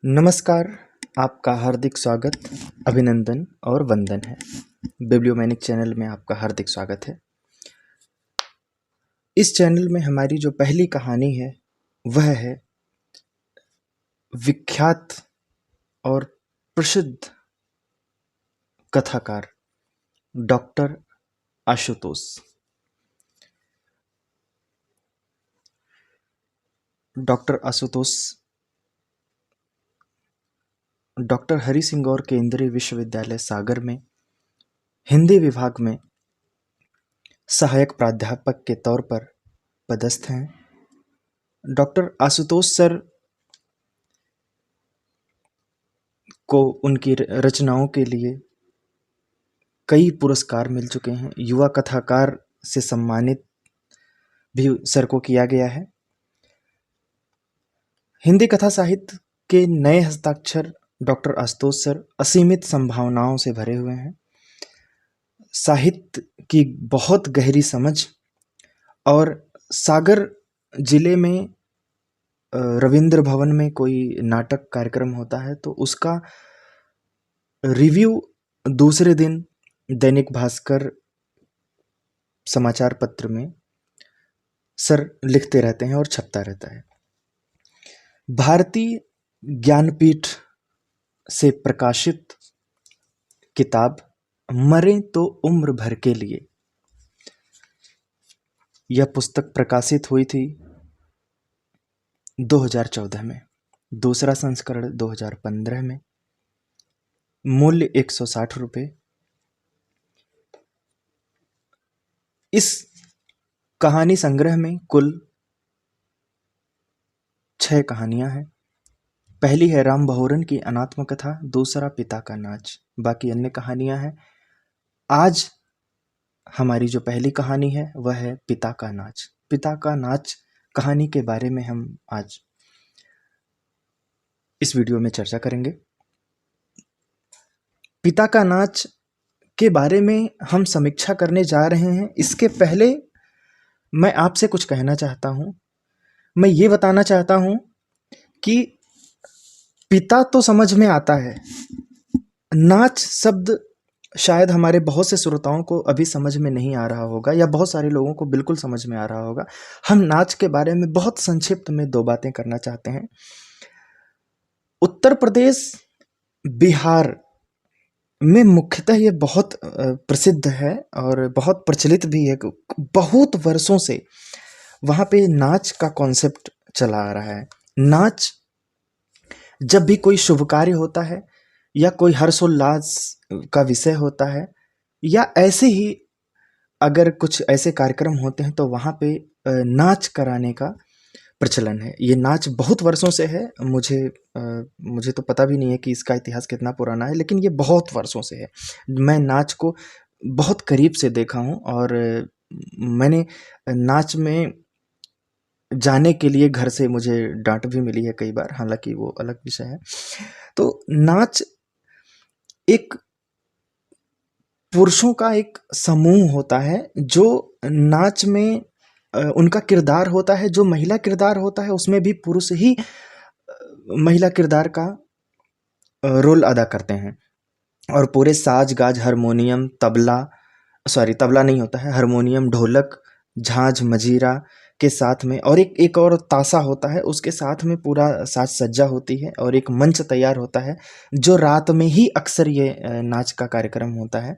नमस्कार। आपका हार्दिक स्वागत, अभिनंदन और वंदन है। बिब्लियोमैनिक चैनल में आपका हार्दिक स्वागत है। इस चैनल में हमारी जो पहली कहानी है वह है विख्यात और प्रसिद्ध कथाकार doctor Ashutosh. Doctor Ashutosh doctor Hari Singh Gour केंद्रीय विश्वविद्यालय सागर में हिंदी विभाग में सहायक प्राध्यापक के तौर पर पदस्थ हैं। डॉक्टर आशुतोष सर को उनकी रचनाओं के लिए कई पुरस्कार मिल चुके हैं। युवा कथाकार से सम्मानित भी सर को किया गया है। हिंदी कथा साहित्य के नए हस्ताक्षर डॉक्टर आशुतोष सर असीमित संभावनाओं से भरे हुए हैं। साहित्य की बहुत गहरी समझ और सागर जिले में रविंद्र भवन में कोई नाटक कार्यक्रम होता है तो उसका रिव्यू दूसरे दिन दैनिक भास्कर समाचार पत्र में सर लिखते रहते हैं और छपता रहता है। भारतीय ज्ञानपीठ से प्रकाशित किताब मरे तो उम्र भर के लिए, यह पुस्तक प्रकाशित हुई थी 2014 में, दूसरा संस्करण 2015 में, मूल्य 160 रुपये। इस कहानी संग्रह में कुल 6 कहानियां हैं। पहली है राम बहुरन की अनात्म कथा, दूसरा पिता का नाच, बाकी अन्य कहानियां हैं। आज हमारी जो पहली कहानी है वह है पिता का नाच। पिता का नाच कहानी के बारे में हम आज इस वीडियो में चर्चा करेंगे। पिता का नाच के बारे में हम समीक्षा करने जा रहे हैं। इसके पहले मैं आपसे कुछ कहना चाहता हूं। मैं ये बताना चाहता हूं कि पिता तो समझ में आता है, नाच शब्द शायद हमारे बहुत से श्रोताओं को अभी समझ में नहीं आ रहा होगा या बहुत सारे लोगों को बिल्कुल समझ में आ रहा होगा। हम नाच के बारे में बहुत संक्षिप्त में 2 बातें करना चाहते हैं। उत्तर प्रदेश, बिहार में मुख्यतः ये बहुत प्रसिद्ध है और बहुत प्रचलित भी है। बहुत वर्षों से वहाँ पे नाच का कॉन्सेप्ट चला आ रहा है। नाच जब भी कोई शुभ कार्य होता है या कोई हर्षोल्लास का विषय होता है या ऐसे ही अगर कुछ ऐसे कार्यक्रम होते हैं तो वहाँ पे नाच कराने का प्रचलन है। ये नाच बहुत वर्षों से है। मुझे तो पता भी नहीं है कि इसका इतिहास कितना पुराना है, लेकिन ये बहुत वर्षों से है। मैं नाच को बहुत करीब से देखा हूँ और मैंने नाच में जाने के लिए घर से मुझे डांट भी मिली है कई बार, हालांकि वो अलग विषय है। तो नाच एक पुरुषों का एक समूह होता है जो नाच में उनका किरदार होता है। जो महिला किरदार होता है उसमें भी पुरुष ही महिला किरदार का रोल अदा करते हैं और पूरे साज गाज हारमोनियम तबला नहीं होता है, हारमोनियम, ढोलक, झांझ, मजीरा के साथ में और एक और ताशा होता है, उसके साथ में पूरा साज सज्जा होती है और एक मंच तैयार होता है जो रात में ही अक्सर ये नाच का कार्यक्रम होता है,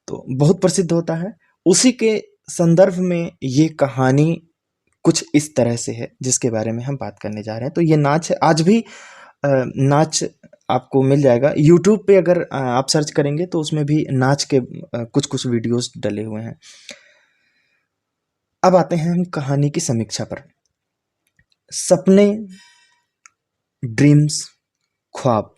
तो बहुत प्रसिद्ध होता है। उसी के संदर्भ में ये कहानी कुछ इस तरह से है जिसके बारे में हम बात करने जा रहे हैं। तो ये नाच है, आज भी नाच आपको मिल जाएगा यूट्यूब पे। अगर आप सर्च करेंगे तो उसमें भी नाच के कुछ वीडियोस डले हुए हैं। अब आते हैं हम कहानी की समीक्षा पर। सपने, ड्रीम्स, ख्वाब,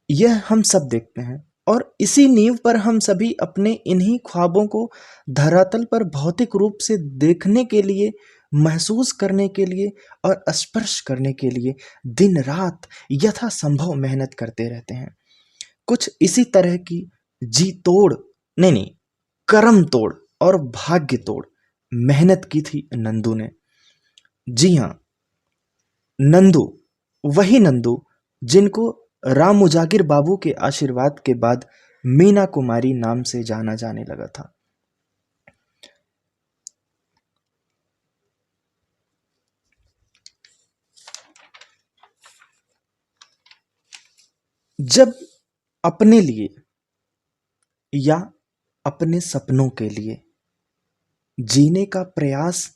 यह हम सब देखते हैं और इसी नींव पर हम सभी अपने इन्हीं ख्वाबों को धरातल पर भौतिक रूप से देखने के लिए, महसूस करने के लिए और स्पर्श करने के लिए दिन रात यथासंभव मेहनत करते रहते हैं। कुछ इसी तरह की जी तोड़ नहीं, कर्म तोड़ और भाग्य तोड़ मेहनत की थी नंदू ने। जी हाँ, नंदू, वही नंदू जिनको राम मुजागिर बाबू के आशीर्वाद के बाद मीना कुमारी नाम से जाना जाने लगा था। जब अपने लिए या अपने सपनों के लिए जीने का प्रयास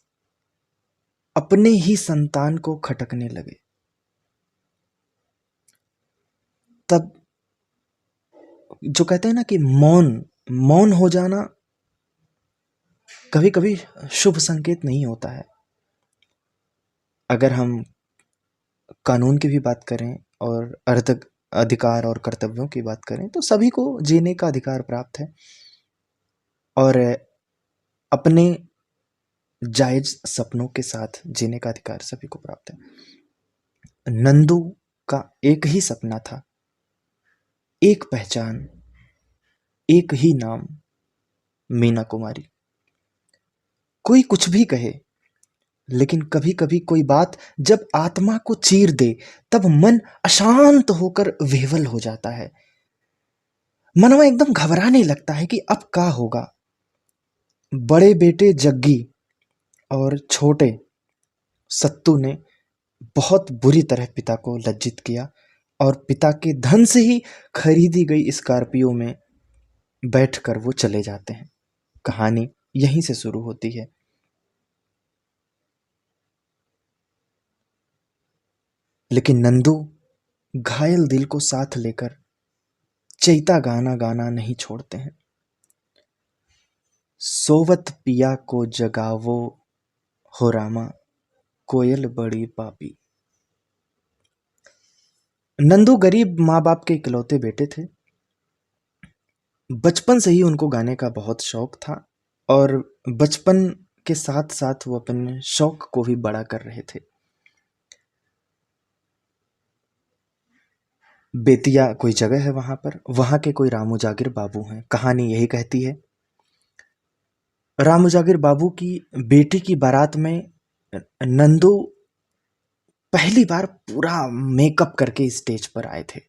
अपने ही संतान को खटकने लगे, तब जो कहते हैं ना कि मौन मौन हो जाना कभी कभी शुभ संकेत नहीं होता है। अगर हम कानून की भी बात करें और अर्ध अधिकार और कर्तव्यों की बात करें तो सभी को जीने का अधिकार प्राप्त है और अपने जायज सपनों के साथ जीने का अधिकार सभी को प्राप्त है। नंदू का एक ही सपना था, एक पहचान, एक ही नाम, मीना कुमारी। कोई कुछ भी कहे, लेकिन कभी कभी कोई बात जब आत्मा को चीर दे तब मन अशांत होकर विह्वल हो जाता है। मनवा एकदम घबराने लगता है कि अब क्या होगा। बड़े बेटे जग्गी और छोटे सत्तू ने बहुत बुरी तरह पिता को लज्जित किया और पिता के धन से ही खरीदी गई स्कॉर्पियो में बैठकर वो चले जाते हैं। कहानी यहीं से शुरू होती है। लेकिन नंदू घायल दिल को साथ लेकर चैता गाना गाना नहीं छोड़ते हैं। सोवत पिया को जगावो हो रामा, कोयल बड़ी पापी। नंदू गरीब माँ बाप के इकलौते बेटे थे। बचपन से ही उनको गाने का बहुत शौक था और बचपन के साथ साथ वो अपने शौक को भी बड़ा कर रहे थे। बेतिया कोई जगह है वहां पर, वहां के कोई रामू जागिर बाबू हैं। कहानी यही कहती है, रामू जागिर बाबू की बेटी की बारात में नंदू पहली बार पूरा मेकअप करके स्टेज पर आए थे।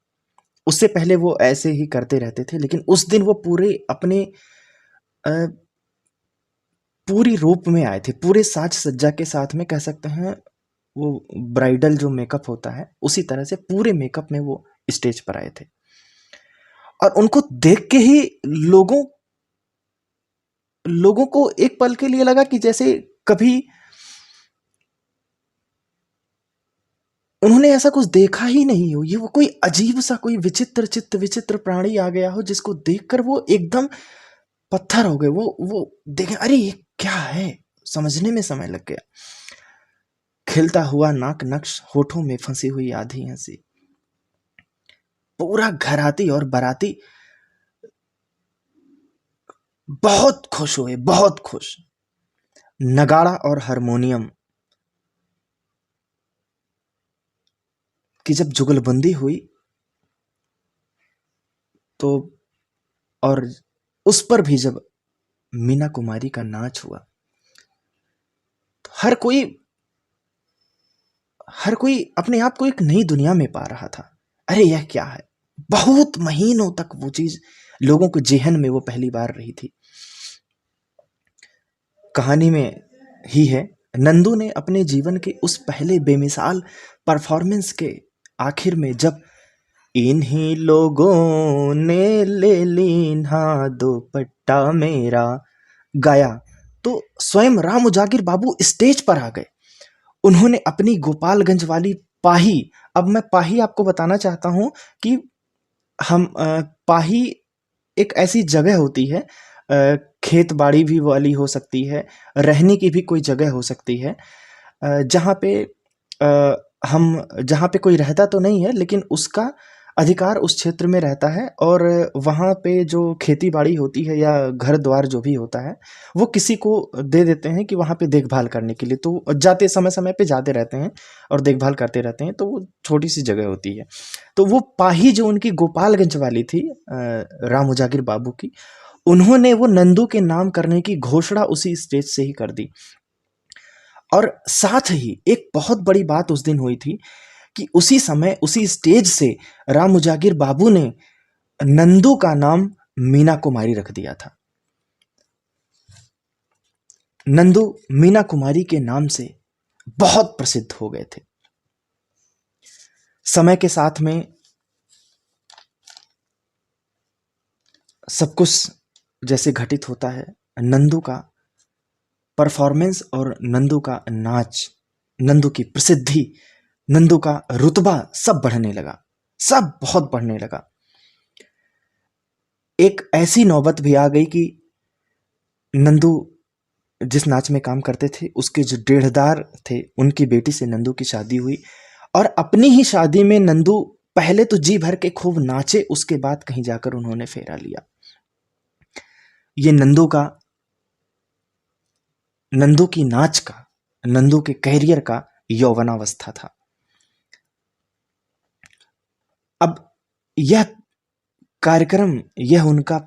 उससे पहले वो ऐसे ही करते रहते थे, लेकिन उस दिन वो पूरे अपने पूरी रूप में आए थे, पूरे साज सज्जा के साथ में, कह सकते हैं वो ब्राइडल जो मेकअप होता है उसी तरह से पूरे मेकअप में वो स्टेज पर आए थे। और उनको देख के ही लोगों लोगों को एक पल के लिए लगा कि जैसे कभी उन्होंने ऐसा कुछ देखा ही नहीं हो। ये वो कोई अजीब सा कोई विचित्र प्राणी आ गया हो जिसको देखकर वो एकदम पत्थर हो गए। वो देखें, अरे ये क्या है, समझने में समय लग गया। खिलता हुआ नाक नक्श, होठों में फंसी हुई आधी हंसी। पूरा घराती और बाराती बहुत खुश हुए, बहुत खुश। नगाड़ा और हारमोनियम की जब जुगलबंदी हुई तो, और उस पर भी जब मीना कुमारी का नाच हुआ तो हर कोई अपने आप को एक नई दुनिया में पा रहा था। अरे यह क्या है। बहुत महीनों तक वो चीज लोगों के जेहन में वो पहली बार रही थी। कहानी में ही है, नंदू ने अपने जीवन के उस पहले बेमिसाल परफॉर्मेंस के आखिर में जब इन्हीं लोगों ने ले लीना दुपट्टा मेरा गाया तो स्वयं राम उजागिर बाबू स्टेज पर आ गए। उन्होंने अपनी गोपालगंज वाली पाही, अब मैं पाही आपको बताना चाहता हूं कि हम पाही एक ऐसी जगह होती है, खेत बाड़ी भी वाली हो सकती है, रहने की भी कोई जगह हो सकती है, जहाँ पे जहाँ पे कोई रहता तो नहीं है लेकिन उसका अधिकार उस क्षेत्र में रहता है और वहाँ पे जो खेती बाड़ी होती है या घर द्वार जो भी होता है वो किसी को दे देते हैं कि वहाँ पे देखभाल करने के लिए। तो जाते समय समय पे जाते रहते हैं और देखभाल करते रहते हैं। तो वो छोटी सी जगह होती है। तो वो पाही जो उनकी गोपालगंज वाली थी, राम उजागिर बाबू की, उन्होंने वो नंदू के नाम करने की घोषणा उसी स्टेज से ही कर दी। और साथ ही एक बहुत बड़ी बात उस दिन हुई थी कि उसी समय उसी स्टेज से राम उजागिर बाबू ने नंदू का नाम मीना कुमारी रख दिया था। नंदू मीना कुमारी के नाम से बहुत प्रसिद्ध हो गए थे। समय के साथ में सब कुछ जैसे घटित होता है, नंदू का परफॉर्मेंस और नंदू का नाच, नंदू की प्रसिद्धि, नंदू का रुतबा सब बढ़ने लगा, सब बहुत बढ़ने लगा। एक ऐसी नौबत भी आ गई कि नंदू जिस नाच में काम करते थे उसके जो डेढ़दार थे उनकी बेटी से नंदू की शादी हुई, और अपनी ही शादी में नंदू पहले तो जी भर के खूब नाचे, उसके बाद कहीं जाकर उन्होंने फेरा लिया। ये नंदू की नाच का, नंदू के कैरियर का यौवनावस्था था। अब यह कार्यक्रम, यह उनका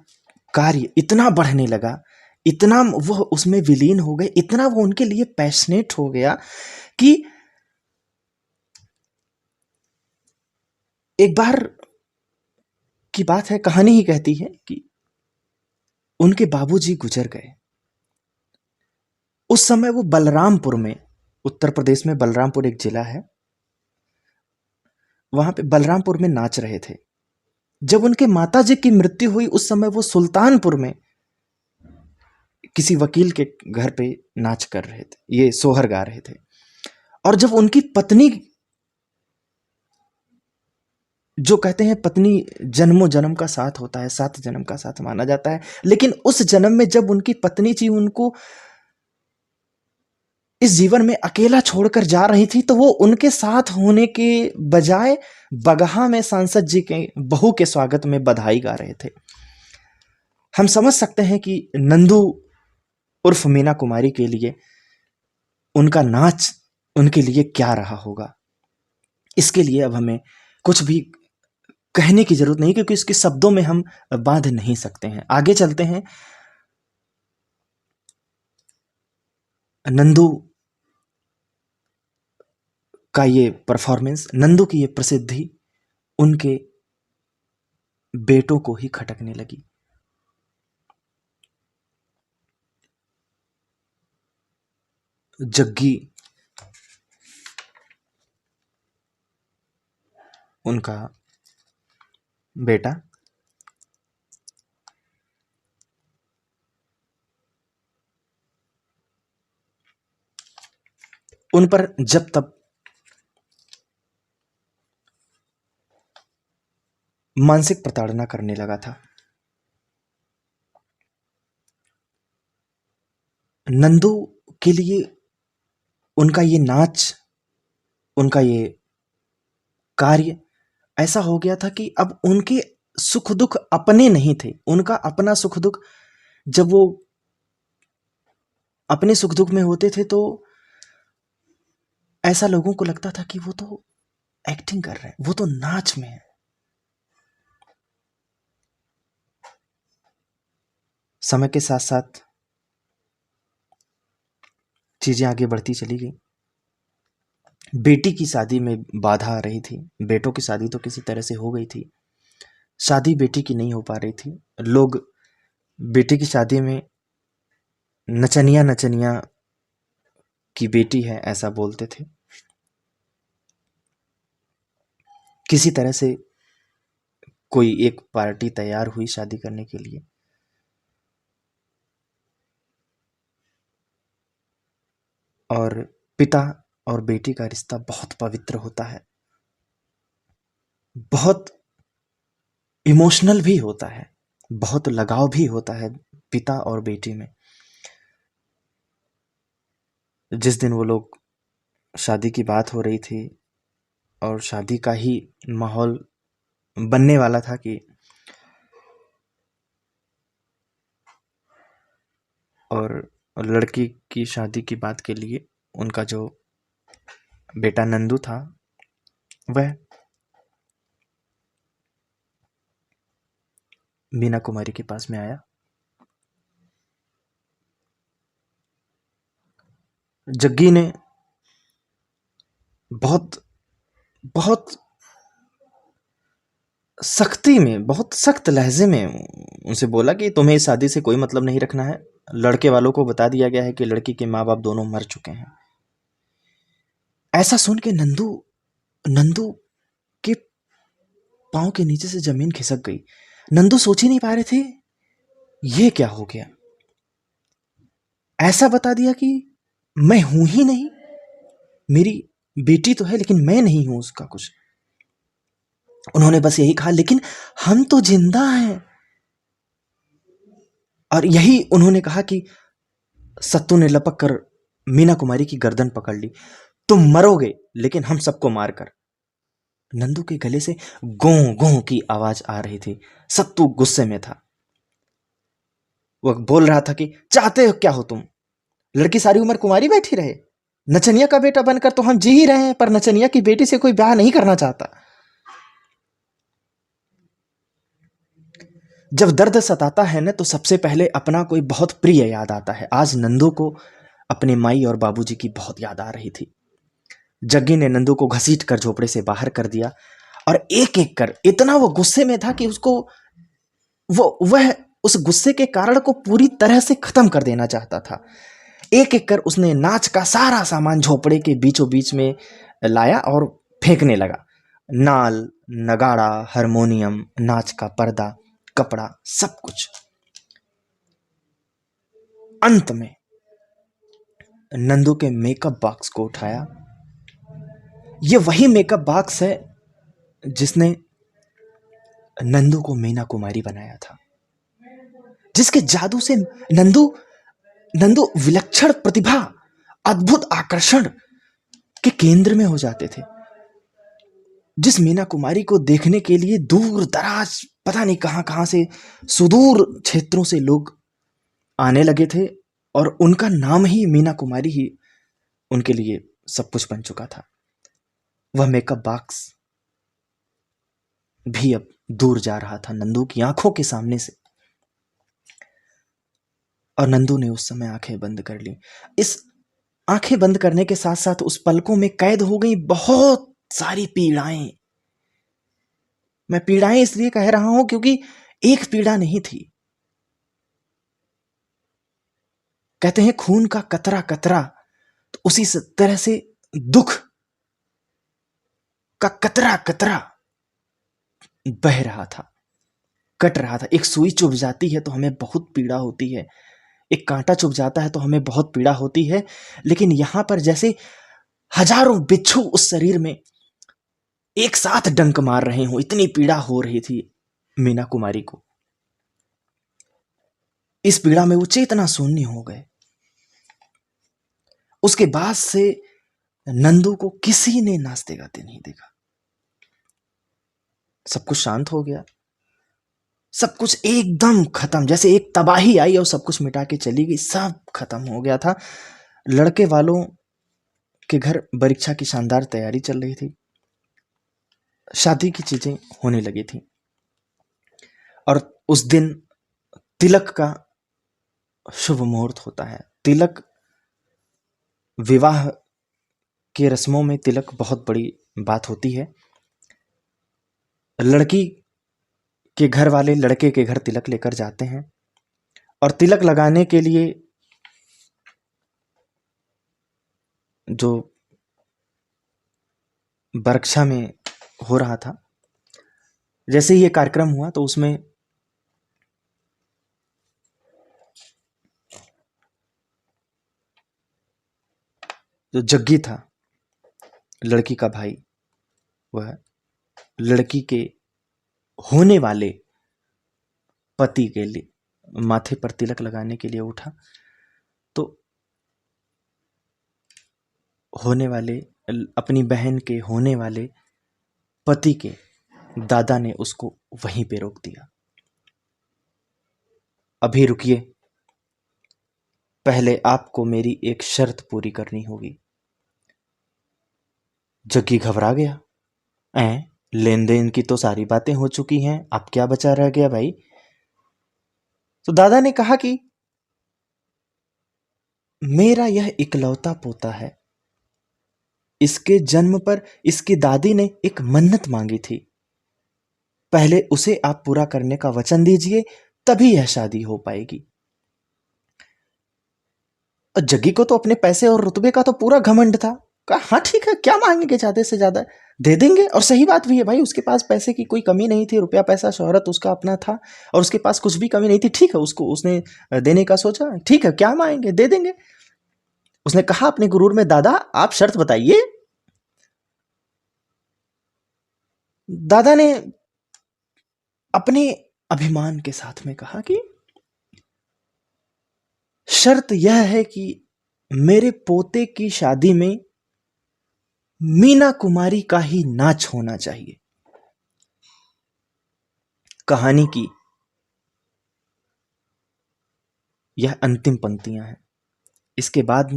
कार्य इतना बढ़ने लगा, इतना वह उसमें विलीन हो गए, इतना वो उनके लिए पैशनेट हो गया कि एक बार की बात है, कहानी ही कहती है कि उनके बाबूजी गुजर गए। उस समय वो बलरामपुर में, उत्तर प्रदेश में बलरामपुर एक जिला है, वहां पे बलरामपुर में नाच रहे थे। जब उनके माताजी की मृत्यु हुई उस समय वो सुल्तानपुर में किसी वकील के घर पे नाच कर रहे थे, ये सोहर गा रहे थे। और जब उनकी पत्नी, जो कहते हैं पत्नी जन्मों जन्म का साथ होता है, 7 जन्म का साथ माना जाता है, लेकिन उस जन्म में जब उनकी पत्नी जी उनको इस जीवन में अकेला छोड़कर जा रही थी, तो वो उनके साथ होने के बजाय बगहा में सांसद जी के बहू के स्वागत में बधाई गा रहे थे। हम समझ सकते हैं कि नंदू उर्फ मीना कुमारी के लिए उनका नाच उनके लिए क्या रहा होगा। इसके लिए अब हमें कुछ भी कहने की जरूरत नहीं, क्योंकि इसके शब्दों में हम बांध नहीं सकते हैं। आगे चलते हैं। नंदू का ये परफॉर्मेंस, नंदू की ये प्रसिद्धि उनके बेटों को ही खटकने लगी। जग्गी उनका बेटा, उन पर जब तब मानसिक प्रताड़ना करने लगा था। नंदू के लिए उनका ये नाच, उनका ये कार्य ऐसा हो गया था कि अब उनके सुख दुख अपने नहीं थे। उनका अपना सुख दुख, जब वो अपने सुख दुख में होते थे तो ऐसा लोगों को लगता था कि वो तो एक्टिंग कर रहे हैं, वो तो नाच में है। समय के साथ साथ चीजें आगे बढ़ती चली गई। बेटी की शादी में बाधा आ रही थी। बेटों की शादी तो किसी तरह से हो गई थी, शादी बेटी की नहीं हो पा रही थी। लोग बेटी की शादी में नचनिया नचनिया की बेटी है ऐसा बोलते थे। किसी तरह से कोई एक पार्टी तैयार हुई शादी करने के लिए, और पिता और बेटी का रिश्ता बहुत पवित्र होता है, बहुत इमोशनल भी होता है, बहुत लगाव भी होता है पिता और बेटी में। जिस दिन वो लोग, शादी की बात हो रही थी और शादी का ही माहौल बनने वाला था कि, और लड़की की शादी की बात के लिए उनका जो बेटा नंदू था वह मीना कुमारी के पास में आया। जग्गी ने बहुत बहुत सख्ती में, बहुत सख्त लहजे में उनसे बोला कि तुम्हें इस शादी से कोई मतलब नहीं रखना है। लड़के वालों को बता दिया गया है कि लड़की के माँ बाप दोनों मर चुके हैं। ऐसा सुन के नंदू नंदू के पांव के नीचे से जमीन खिसक गई। नंदू सोच ही नहीं पा रहे थे ये क्या हो गया। ऐसा बता दिया कि मैं हूं ही नहीं, मेरी बेटी तो है लेकिन मैं नहीं हूं उसका कुछ। उन्होंने बस यही कहा लेकिन हम तो जिंदा हैं। और यही उन्होंने कहा कि सत्तू ने लपक कर मीना कुमारी की गर्दन पकड़ ली। तुम मरोगे लेकिन हम सबको मारकर। नंदू के गले से गों गों की आवाज आ रही थी। सत्तू गुस्से में था। वह बोल रहा था कि चाहते हो क्या हो तुम, लड़की सारी उम्र कुमारी बैठी रहे। नचनिया का बेटा बनकर तो हम जी ही रहे हैं, पर नचनिया की बेटी से कोई ब्याह नहीं करना चाहता। जब दर्द सताता है ना तो सबसे पहले अपना कोई बहुत प्रिय याद आता है। आज नंदू को अपने माई और बाबूजी की बहुत याद आ रही थी। जग्गी ने नंदू को घसीट कर झोपड़े से बाहर कर दिया और एक एक कर, इतना वो गुस्से में था कि उसको वह उस गुस्से के कारण को पूरी तरह से खत्म कर देना चाहता था। एक एक कर उसने नाच का सारा सामान झोपड़े के बीचों बीच में लाया और फेंकने लगा। नाल, नगाड़ा, हारमोनियम, नाच का पर्दा, कपड़ा, सब कुछ। अंत में नंदू के मेकअप बॉक्स को उठाया। ये वही मेकअप बॉक्स है जिसने नंदू को मीना कुमारी बनाया था, जिसके जादू से नंदू नंदू विलक्षण प्रतिभा, अद्भुत आकर्षण के केंद्र में हो जाते थे। जिस मीना कुमारी को देखने के लिए दूर दराज पता नहीं कहां कहां से, सुदूर क्षेत्रों से लोग आने लगे थे और उनका नाम ही मीना कुमारी ही उनके लिए सब कुछ बन चुका था। वह मेकअप बॉक्स भी अब दूर जा रहा था नंदू की आंखों के सामने से, और नंदू ने उस समय आंखें बंद कर ली। इस आंखें बंद करने के साथ साथ उस पलकों में कैद हो गई बहुत सारी पीड़ाएं। मैं पीड़ाएं इसलिए कह रहा हूं क्योंकि एक पीड़ा नहीं थी। कहते हैं खून का कतरा कतरा, तो उसी तरह से दुख का कतरा कतरा बह रहा था, कट रहा था। एक सुई चुभ जाती है तो हमें बहुत पीड़ा होती है, एक कांटा चुभ जाता है तो हमें बहुत पीड़ा होती है, लेकिन यहां पर जैसे हजारों बिच्छू उस शरीर में एक साथ डंक मार रहे हो, इतनी पीड़ा हो रही थी मीना कुमारी को। इस पीड़ा में वो चेतना शून्य हो गए। उसके बाद से नंदू को किसी ने नाचते गाते नहीं देखा। सब कुछ शांत हो गया, सब कुछ एकदम खत्म, जैसे एक तबाही आई और सब कुछ मिटा के चली गई। सब खत्म हो गया था। लड़के वालों के घर परीक्षा की शानदार तैयारी चल रही थी, शादी की चीजें होने लगी थी, और उस दिन तिलक का शुभ मुहूर्त होता है। तिलक, विवाह के रस्मों में तिलक बहुत बड़ी बात होती है। लड़की के घर वाले लड़के के घर तिलक लेकर जाते हैं और तिलक लगाने के लिए जो बरक्षा में हो रहा था, जैसे ही ये कार्यक्रम हुआ तो उसमें जो जग्गी था, लड़की का भाई, वह लड़की के होने वाले पति के लिए माथे पर तिलक लगाने के लिए उठा। तो होने वाले, अपनी बहन के होने वाले पति के दादा ने उसको वहीं पे रोक दिया। अभी रुकिए, पहले आपको मेरी एक शर्त पूरी करनी होगी। जग्गी घबरा गया। लेन देन की तो सारी बातें हो चुकी हैं, अब क्या बचा रह गया भाई। तो दादा ने कहा कि मेरा यह इकलौता पोता है, इसके जन्म पर इसकी दादी ने एक मन्नत मांगी थी, पहले उसे आप पूरा करने का वचन दीजिए, तभी यह शादी हो पाएगी। और जग्गी को तो अपने पैसे और रुतबे का तो पूरा घमंड था। कहा हाँ ठीक है, क्या मांगेंगे, ज्यादा से ज्यादा दे देंगे। और सही बात भी है भाई, उसके पास पैसे की कोई कमी नहीं थी, रुपया पैसा शोहरत उसका अपना था और उसके पास कुछ भी कमी नहीं थी। ठीक है, उसको उसने देने का सोचा, ठीक है क्या मांगेंगे दे देंगे। उसने कहा अपने गुरूर में, दादा आप शर्त बताइए। दादा ने अपने अभिमान के साथ में कहा कि शर्त यह है कि मेरे पोते की शादी में मीना कुमारी का ही नाच होना चाहिए। कहानी की यह अंतिम पंक्तियां हैं। इसके बाद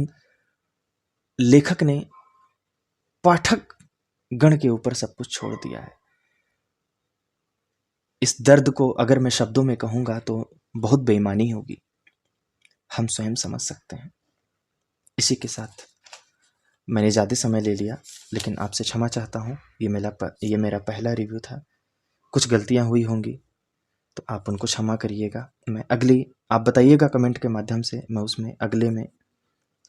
लेखक ने पाठक गण के ऊपर सब कुछ छोड़ दिया है। इस दर्द को अगर मैं शब्दों में कहूंगा तो बहुत बेईमानी होगी, हम स्वयं समझ सकते हैं। इसी के साथ मैंने ज़्यादा समय ले लिया, लेकिन आपसे क्षमा चाहता हूँ। ये मेरा पहला रिव्यू था, कुछ गलतियाँ हुई होंगी तो आप उनको क्षमा करिएगा। मैं आप बताइएगा कमेंट के माध्यम से, मैं उसमें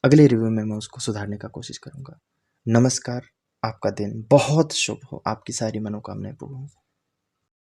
अगले रिव्यू में मैं उसको सुधारने का कोशिश करूँगा। नमस्कार, आपका दिन बहुत शुभ हो, आपकी सारी मनोकामनाएं पूर्ण हो।